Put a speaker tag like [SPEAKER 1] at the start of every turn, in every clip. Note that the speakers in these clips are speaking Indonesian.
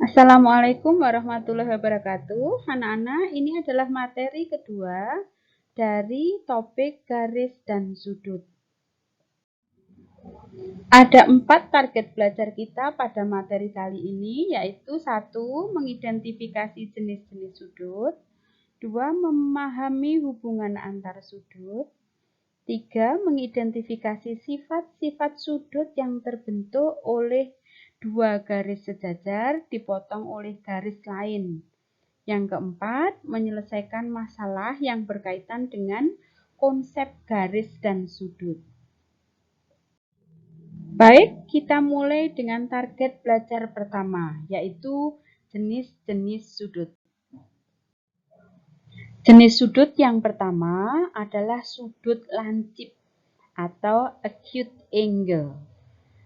[SPEAKER 1] Assalamualaikum warahmatullahi wabarakatuh. Anak-anak, ini adalah materi kedua dari topik garis dan sudut. Ada 4 target belajar kita pada materi kali ini, yaitu 1. Mengidentifikasi jenis-jenis sudut. 2. Memahami hubungan antar sudut. 3. Mengidentifikasi sifat-sifat sudut yang terbentuk oleh 2 garis sejajar dipotong oleh garis lain. Yang keempat, menyelesaikan masalah yang berkaitan dengan konsep garis dan sudut. Baik, kita mulai dengan target belajar pertama, yaitu jenis-jenis sudut. Jenis sudut yang pertama adalah sudut lancip atau acute angle.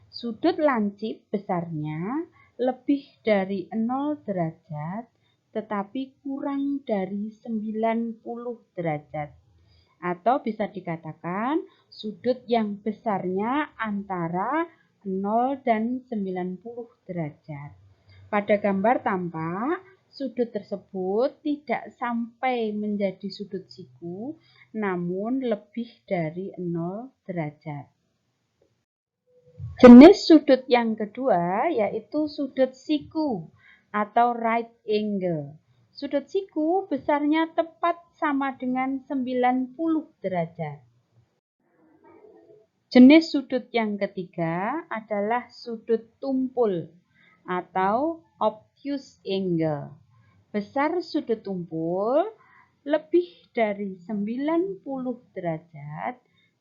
[SPEAKER 1] Sudut lancip besarnya lebih dari 0 derajat tetapi kurang dari 90 derajat. Atau bisa dikatakan sudut yang besarnya antara 0 dan 90 derajat. Pada gambar tampak sudut tersebut tidak sampai menjadi sudut siku, namun lebih dari 0 derajat. Jenis sudut yang kedua yaitu sudut siku atau right angle. Sudut siku besarnya tepat sama dengan 90 derajat. Jenis sudut yang ketiga adalah sudut tumpul atau obtuse angle. Besar sudut tumpul lebih dari 90 derajat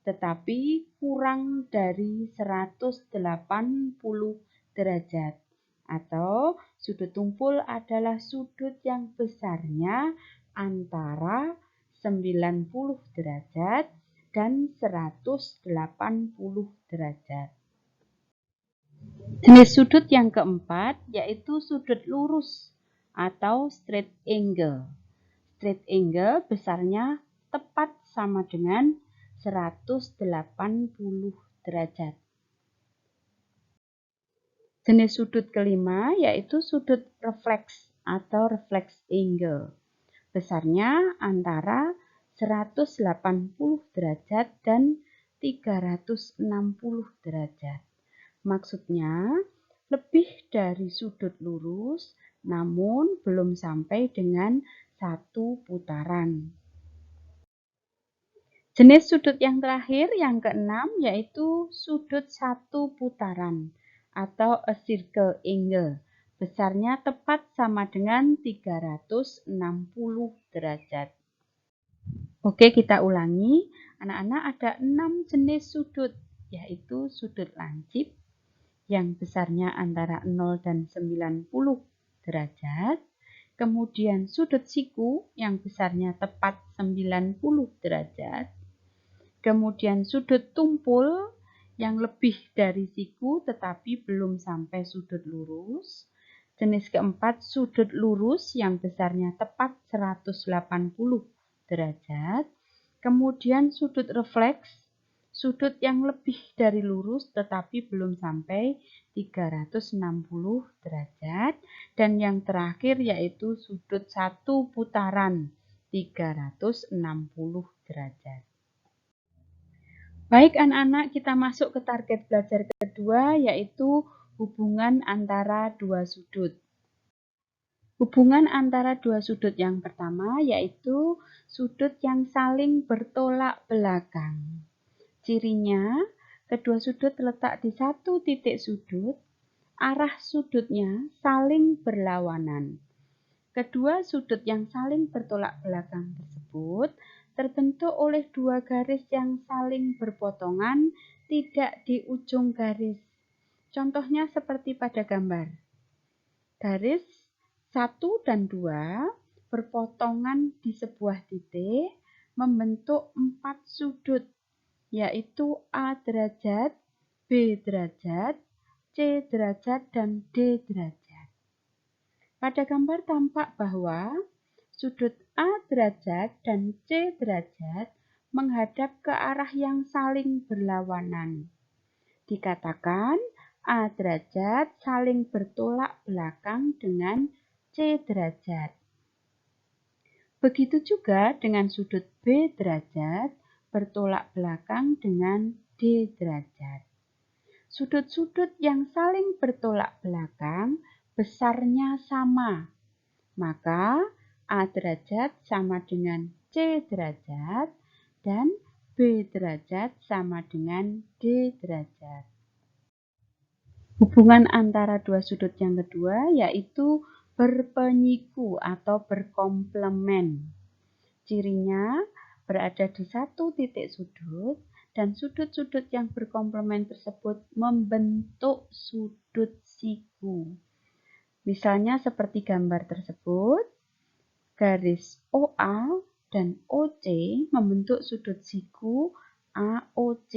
[SPEAKER 1] tetapi kurang dari 180 derajat. Atau sudut tumpul adalah sudut yang besarnya antara 90 derajat dan 180 derajat. Jenis sudut yang keempat yaitu sudut lurus atau straight angle. Straight angle besarnya tepat sama dengan 180 derajat. Jenis sudut kelima yaitu sudut refleks atau reflex angle. Besarnya antara 180 derajat dan 360 derajat. Maksudnya lebih dari sudut lurus namun belum sampai dengan 1 putaran. Jenis sudut yang terakhir yang keenam yaitu sudut 1 putaran atau a circle angle. Besarnya tepat sama dengan 360 derajat. Oke, kita ulangi. Anak-anak ada 6 jenis sudut, yaitu sudut lancip yang besarnya antara 0 dan 90 derajat. Kemudian sudut siku yang besarnya tepat 90 derajat. Kemudian sudut tumpul yang lebih dari siku tetapi belum sampai sudut lurus. Jenis keempat sudut lurus yang besarnya tepat 180 derajat. Kemudian sudut refleks, sudut yang lebih dari lurus tetapi belum sampai 360 derajat. Dan yang terakhir yaitu sudut 1 putaran 360 derajat. Baik anak-anak, kita masuk ke target belajar kedua yaitu hubungan antara dua sudut. Hubungan antara dua sudut yang pertama yaitu sudut yang saling bertolak belakang. Cirinya, kedua sudut terletak di satu titik sudut, arah sudutnya saling berlawanan. Kedua sudut yang saling bertolak belakang tersebut terbentuk oleh dua garis yang saling berpotongan tidak di ujung garis. Contohnya seperti pada gambar. Garis 1 dan 2 berpotongan di sebuah titik membentuk 4 sudut, yaitu A derajat, B derajat, C derajat, dan D derajat. Pada gambar tampak bahwa sudut A derajat dan C derajat menghadap ke arah yang saling berlawanan. Dikatakan A derajat saling bertolak belakang dengan C derajat. Begitu juga dengan sudut B derajat bertolak belakang dengan D derajat. Sudut-sudut yang saling bertolak belakang besarnya sama, maka A derajat sama dengan C derajat dan B derajat sama dengan D derajat. Hubungan antara dua sudut yang kedua yaitu berpenyiku atau berkomplemen. Cirinya berada di satu titik sudut dan sudut-sudut yang berkomplemen tersebut membentuk sudut siku. Misalnya seperti gambar tersebut, garis OA dan OC membentuk sudut siku AOC.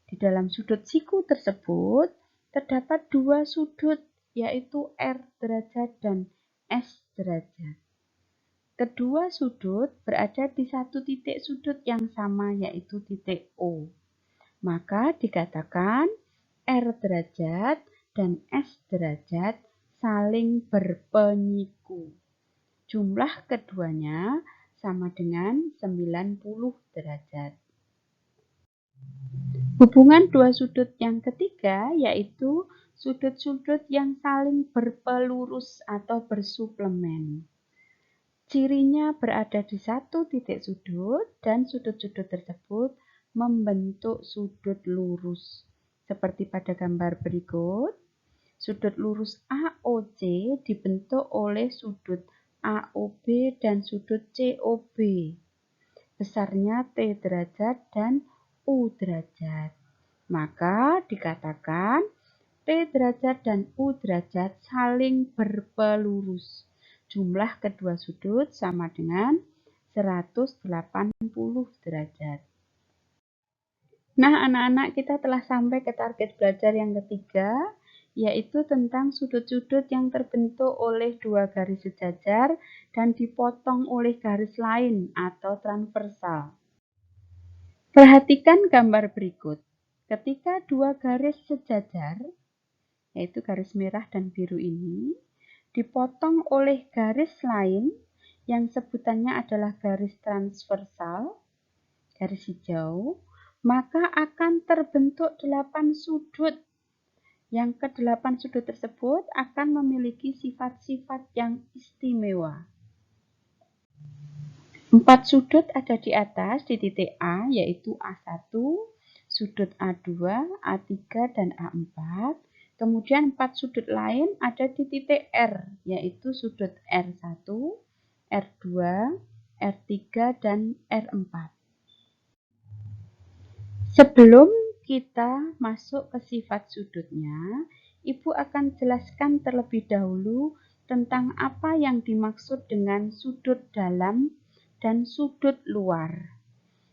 [SPEAKER 1] Di dalam sudut siku tersebut terdapat dua sudut, yaitu R derajat dan S derajat. Kedua sudut berada di satu titik sudut yang sama, yaitu titik O. Maka dikatakan R derajat dan S derajat saling berpenyiku. Jumlah keduanya sama dengan 90 derajat. Hubungan dua sudut yang ketiga yaitu sudut-sudut yang saling berpelurus atau bersuplemen. Cirinya berada di satu titik sudut dan sudut-sudut tersebut membentuk sudut lurus. Seperti pada gambar berikut, sudut lurus AOC dibentuk oleh sudut AOB dan sudut COB. Besarnya T derajat dan U derajat. Maka dikatakan T derajat dan U derajat saling berpelurus. Jumlah kedua sudut sama dengan 180 derajat. Nah, anak-anak, kita telah sampai ke target belajar yang ketiga, yaitu tentang sudut-sudut yang terbentuk oleh dua garis sejajar dan dipotong oleh garis lain atau transversal. Perhatikan gambar berikut. Ketika dua garis sejajar, yaitu garis merah dan biru ini, dipotong oleh garis lain yang sebutannya adalah garis transversal, garis hijau, maka akan terbentuk 8 sudut. Yang ke-8 sudut tersebut akan memiliki sifat-sifat yang istimewa. 4 sudut ada di atas di titik A, yaitu A1, sudut A2, A3, dan A4. Kemudian 4 sudut lain ada di titik R, yaitu sudut R1, R2, R3, dan R4. Sebelum kita masuk ke sifat sudutnya, Ibu akan jelaskan terlebih dahulu tentang apa yang dimaksud dengan sudut dalam dan sudut luar.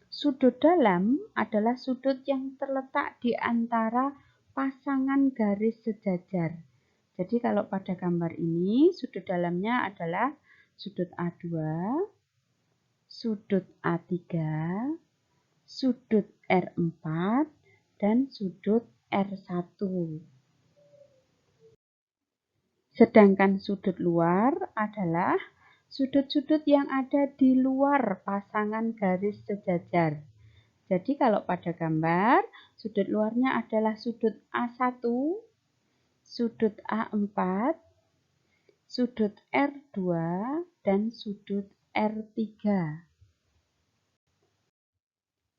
[SPEAKER 1] Sudut dalam adalah sudut yang terletak di antara pasangan garis sejajar. Jadi kalau pada gambar ini, sudut dalamnya adalah sudut A2, sudut A3, sudut R4, dan sudut R1. Sedangkan sudut luar adalah sudut-sudut yang ada di luar pasangan garis sejajar. Jadi kalau pada gambar, sudut luarnya adalah sudut A1, sudut A4, sudut R2, dan sudut R3.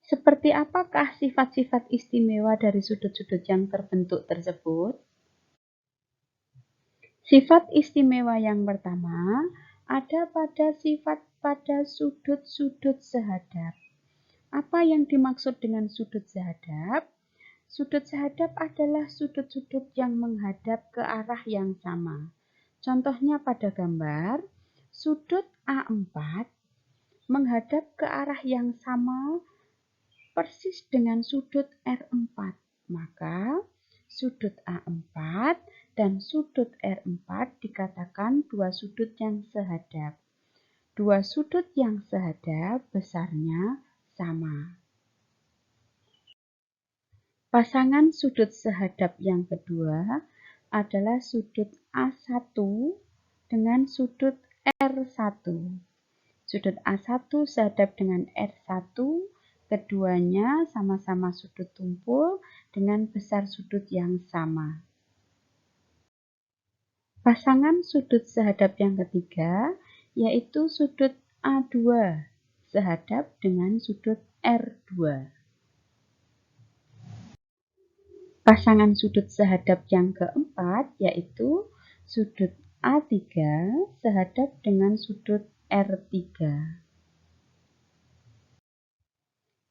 [SPEAKER 1] Seperti apakah sifat-sifat istimewa dari sudut-sudut yang terbentuk tersebut? Sifat istimewa yang pertama ada pada sifat pada sudut-sudut sehadap. Apa yang dimaksud dengan sudut sehadap? Sudut sehadap adalah sudut-sudut yang menghadap ke arah yang sama. Contohnya pada gambar, sudut A4 menghadap ke arah yang sama persis dengan sudut R4, maka sudut A4 dan sudut R4 dikatakan dua sudut yang sehadap. Dua sudut yang sehadap besarnya sama. Pasangan sudut sehadap yang kedua adalah sudut A1 dengan sudut R1. Sudut A1 sehadap dengan R1, keduanya sama-sama sudut tumpul dengan besar sudut yang sama. Pasangan sudut sehadap yang ketiga yaitu sudut A2 sehadap dengan sudut R2. Pasangan sudut sehadap yang keempat yaitu sudut A3 sehadap dengan sudut R3.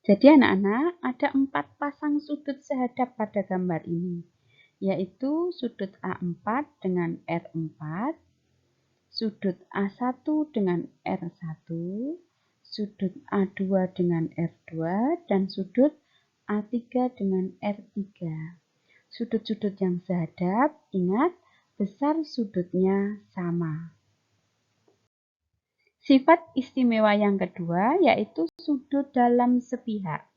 [SPEAKER 1] Jadi anak-anak ada 4 pasang sudut sehadap pada gambar ini, yaitu sudut A4 dengan R4, sudut A1 dengan R1, sudut A2 dengan R2, dan sudut A3 dengan R3. Sudut-sudut yang sehadap, ingat, besar sudutnya sama. Sifat istimewa yang kedua yaitu sudut dalam sepihak.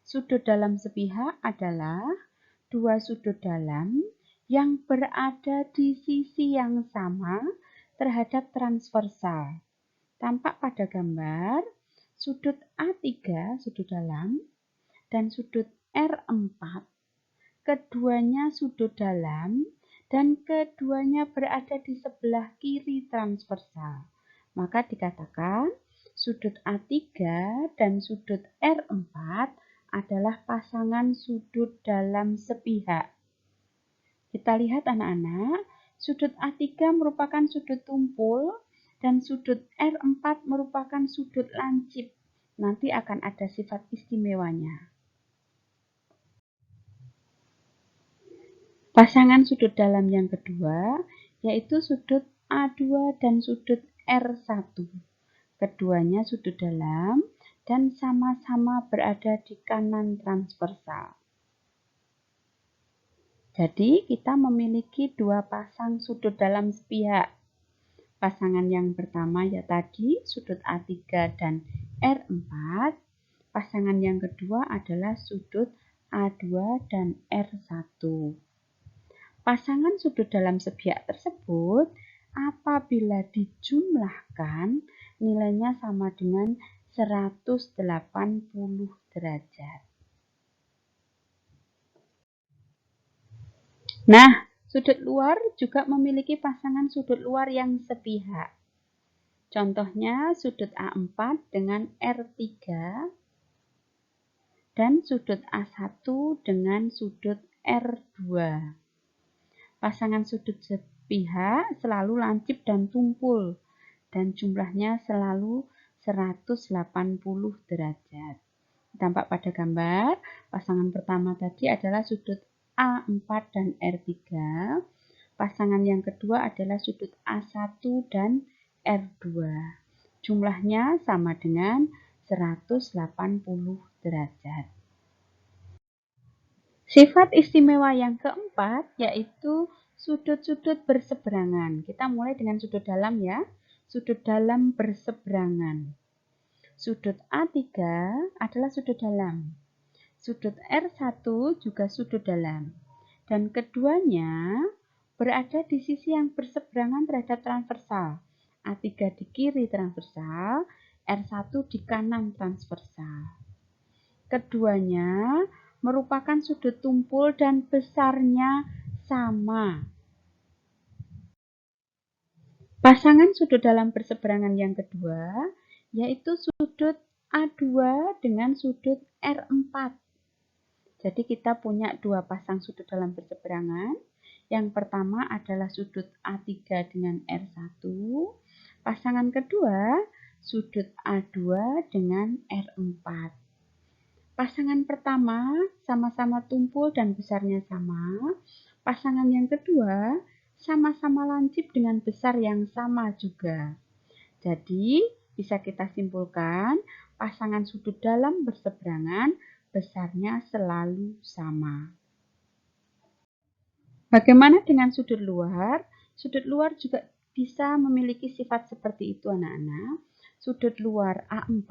[SPEAKER 1] Sudut dalam sepihak adalah dua sudut dalam yang berada di sisi yang sama terhadap transversal. Tampak pada gambar sudut A3 sudut dalam dan sudut R4. Keduanya sudut dalam dan keduanya berada di sebelah kiri transversal. Maka dikatakan sudut A3 dan sudut R4 adalah pasangan sudut dalam sepihak. Kita lihat anak-anak, sudut A3 merupakan sudut tumpul dan sudut R4 merupakan sudut lancip. Nanti akan ada sifat istimewanya. Pasangan sudut dalam yang kedua yaitu sudut A2 dan sudut R1. Keduanya sudut dalam dan sama-sama berada di kanan transversal. Jadi kita memiliki dua pasang sudut dalam sepihak. Pasangan yang pertama ya tadi sudut A3 dan R4. Pasangan yang kedua adalah sudut A2 dan R1. Pasangan sudut dalam sepihak tersebut apabila dijumlahkan nilainya sama dengan 180 derajat. Nah, sudut luar juga memiliki pasangan sudut luar yang sepihak. Contohnya sudut A4 dengan R3 dan sudut A1 dengan sudut R2. Pasangan sudut sepihak selalu lancip dan tumpul dan jumlahnya selalu 180 derajat. Tampak pada gambar, pasangan pertama tadi adalah sudut A4 dan R3. Pasangan yang kedua adalah sudut A1 dan R2. Jumlahnya sama dengan 180 derajat. Sifat istimewa yang keempat yaitu sudut-sudut berseberangan. Kita mulai dengan sudut dalam ya. Sudut dalam berseberangan. Sudut A3 adalah sudut dalam. Sudut R1 juga sudut dalam. Dan keduanya berada di sisi yang berseberangan terhadap transversal. A3 di kiri transversal, R1 di kanan transversal. Keduanya merupakan sudut tumpul dan besarnya sama. Pasangan sudut dalam berseberangan yang kedua yaitu sudut A2 dengan sudut R4. Jadi kita punya dua pasang sudut dalam berseberangan. Yang pertama adalah sudut A3 dengan R1. Pasangan kedua sudut A2 dengan R4. Pasangan pertama sama-sama tumpul dan besarnya sama. Pasangan yang kedua sama-sama lancip dengan besar yang sama juga. Jadi, bisa kita simpulkan pasangan sudut dalam berseberangan besarnya selalu sama. Bagaimana dengan sudut luar? Sudut luar juga bisa memiliki sifat seperti itu anak-anak. Sudut luar A4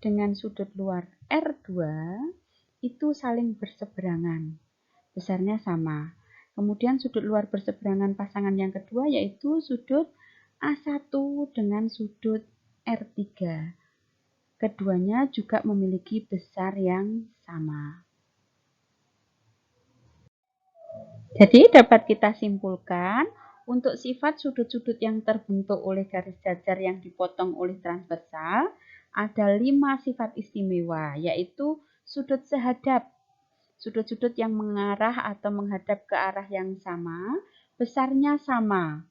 [SPEAKER 1] dengan sudut luar R2 itu saling berseberangan, besarnya sama. Kemudian sudut luar berseberangan pasangan yang kedua yaitu sudut A1 dengan sudut R3. Keduanya juga memiliki besar yang sama. Jadi dapat kita simpulkan, untuk sifat sudut-sudut yang terbentuk oleh garis jajar yang dipotong oleh transversal, ada 5 sifat istimewa, yaitu sudut sehadap, sudut-sudut yang mengarah atau menghadap ke arah yang sama, besarnya sama.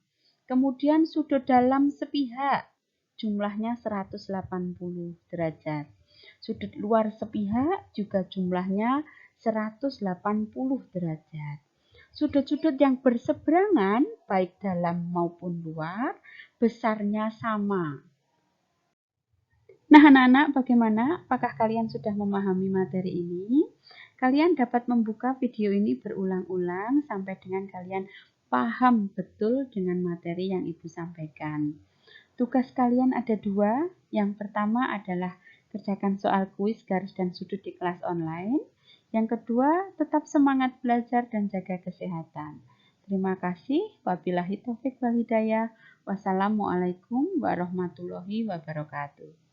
[SPEAKER 1] Kemudian sudut dalam sepihak, jumlahnya 180 derajat. Sudut luar sepihak juga jumlahnya 180 derajat. Sudut-sudut yang berseberangan, baik dalam maupun luar, besarnya sama. Nah, anak-anak, bagaimana? Apakah kalian sudah memahami materi ini? Kalian dapat membuka video ini berulang-ulang sampai dengan kalian paham betul dengan materi yang Ibu sampaikan. Tugas kalian ada 2. Yang pertama adalah kerjakan soal kuis garis dan sudut di kelas online. Yang kedua, tetap semangat belajar dan jaga kesehatan. Terima kasih. Wabillahi taufiq wal hidayah. Wassalamualaikum warahmatullahi wabarakatuh.